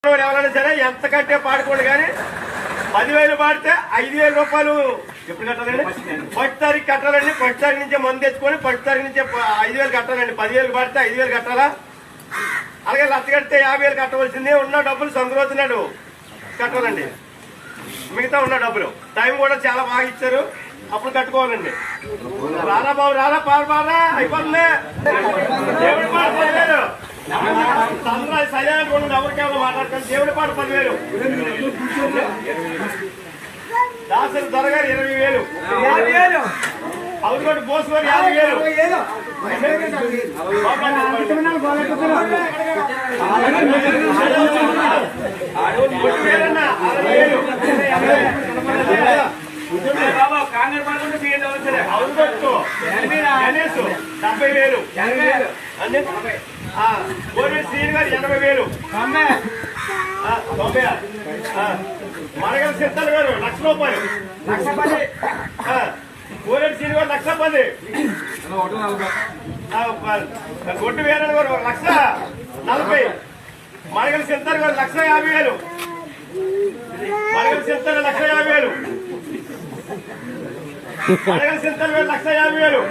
ఎవరైనా సరే ఎంత కట్టే పాడుకోండి కానీ 10,000 పాడితే 5,000 రూపాయలు ఎప్పుడు కట్టాలండి? ఫస్ట్ తారీఖు కట్టాలండి. ఫస్ట్ తారీఖు నుంచే మందు తెచ్చుకొని ఫస్ట్ తారీఖు నుంచే 5,000 కట్టాలండి. 10,000 పాడితే 5,000 కట్టాలా? అలాగే లక్ష కడితే 50,000 కట్టవలసింది. ఉన్న డబ్బులు సంక్రోతున్నాడు కట్టాలండి. మిగతా ఉన్న డబ్బులు టైం కూడా చాలా బాగా ఇచ్చారు. అప్పుడు కట్టుకోవాలండి. రారా బాబు రారా పారా అయిపోతుంది. దేవుడి పాట 10,000 సజాన్ని ఎవరికేమో మాట్లాడుతాను. దేవుడి పాట 10,000. దాసరి దొరగారు 20,000. అవునుకోటి బోసుగారు 50,000. గణేష్ 70,000. గోరెడ్డి శ్రీని గారు 80,000. మరగల సిద్ధాలు గారు 1,00,000 రూపాయలు. గోరెడ్డి శ్రీని గారు 1,10,000. గొడ్డు వేరే గారు 1,40,000. మరగల సిద్ధాలు గారు 1,50,000. మరగల సిద్ధాలు 1,50,000. మరగల సిద్ధాలు గారు 1,50,000.